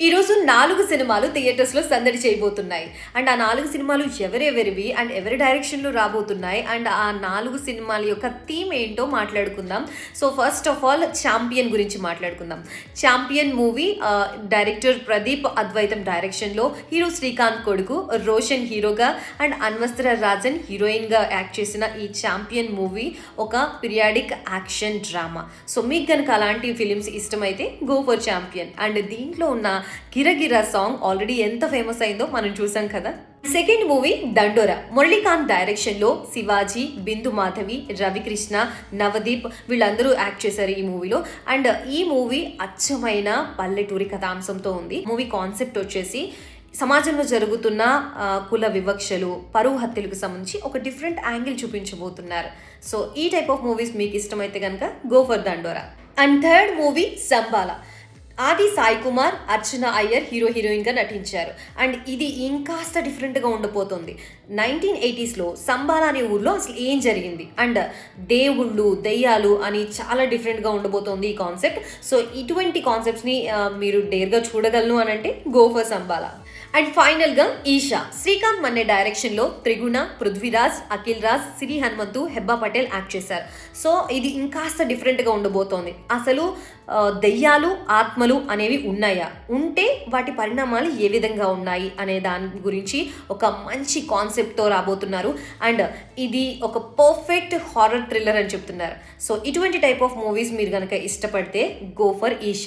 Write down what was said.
ఈరోజు 4 సినిమాలు థియేటర్స్‌లో సందడి చేయబోతున్నాయి. అండ్ ఆ 4 సినిమాలు ఎవరెవరివి అండ్ ఎవరి డైరెక్షన్‌లో రాబోతున్నాయి అండ్ ఆ 4 సినిమాల యొక్క థీమ్ ఏంటో మాట్లాడుకుందాం. So, first of all 'champion' గురించి మాట్లాడుకుందాం. 'ఛాంపియన్' మూవీ డైరెక్టర్ ప్రదీప్ అద్వైతం డైరెక్షన్‌లో హీరో శ్రీకాంత్ కొడుకు రోషన్ హీరోగా అండ్ అన్వస్త్ర రాజన్ హీరోయిన్‌గా యాక్ట్ చేసిన ఈ 'ఛాంపియన్' మూవీ ఒక పీరియాడిక్ యాక్షన్ డ్రామా. సో, మీకు గనుక అలాంటి ఫిలిమ్స్ ఇష్టమైతే గో ఫర్ 'ఛాంపియన్'. అండ్ దీంట్లో ఉన్న 'గిరగిర' సాంగ్ ఆల్రెడీ ఎంత ఫేమస్ అయిందో మనం చూసాం కదా. సెకండ్ మూవీ 'దండోర' మురళీకాంత్ డైరెక్షన్లో శివాజీ, బిందు మాధవి, రవికృష్ణ, నవదీప్ వీళ్ళందరూ యాక్ట్ చేశారు ఈ మూవీలో. అండ్ ఈ మూవీ అచ్చమైన పల్లెటూరి కథాంశంతో ఉంది. మూవీ కాన్సెప్ట్ వచ్చేసి సమాజంలో జరుగుతున్న కుల వివక్షలు, పరువు హత్యలకు సంబంధించి ఒక డిఫరెంట్ యాంగిల్ చూపించబోతున్నారు. సో ఈ టైప్ ఆఫ్ మూవీస్ మీకు ఇష్టమైతే కనుక go for 'Dandora'. And third movie 'Sambala'. Aadi Sai Kumar, అర్చన అయ్యర్ హీరోయిన్గా నటించారు. అండ్ ఇది ఇంకాస్త డిఫరెంట్గా ఉండబోతోంది. 1980స్లో సంబాల అనే ఊర్లో అసలు ఏం జరిగింది అండ్ దేవుళ్ళు, దెయ్యాలు అని చాలా డిఫరెంట్గా ఉండబోతోంది ఈ కాన్సెప్ట్. సో ఇటువంటి కాన్సెప్ట్స్ని మీరు డేర్గా చూడగలను అని అంటే గో ఫర్ సంబాల. అండ్ ఫైనల్గా 'ఈషా' శ్రీకాంత్ మన్నే డైరెక్షన్లో త్రిగుణ, పృథ్వీరాజ్, అఖిల్ రాజ్, సిరి హనుమంతు, హెబ్బా పటేల్ యాక్ట్ చేశారు. సో ఇది ఇంకాస్త డిఫరెంట్గా ఉండబోతోంది. అసలు దెయ్యాలు, ఆత్మలు అనేవి ఉన్నాయా, ఉంటే వాటి పరిణామాలు ఏ విధంగా ఉన్నాయి అనే దాని గురించి ఒక మంచి కాన్సెప్ట్తో రాబోతున్నారు. అండ్ ఇది ఒక పర్ఫెక్ట్ హారర్ థ్రిల్లర్ అని చెప్తున్నారు. సో ఇటువంటి టైప్ ఆఫ్ మూవీస్ మీరు కనుక ఇష్టపడితే గో ఫర్ 'ఈషా'.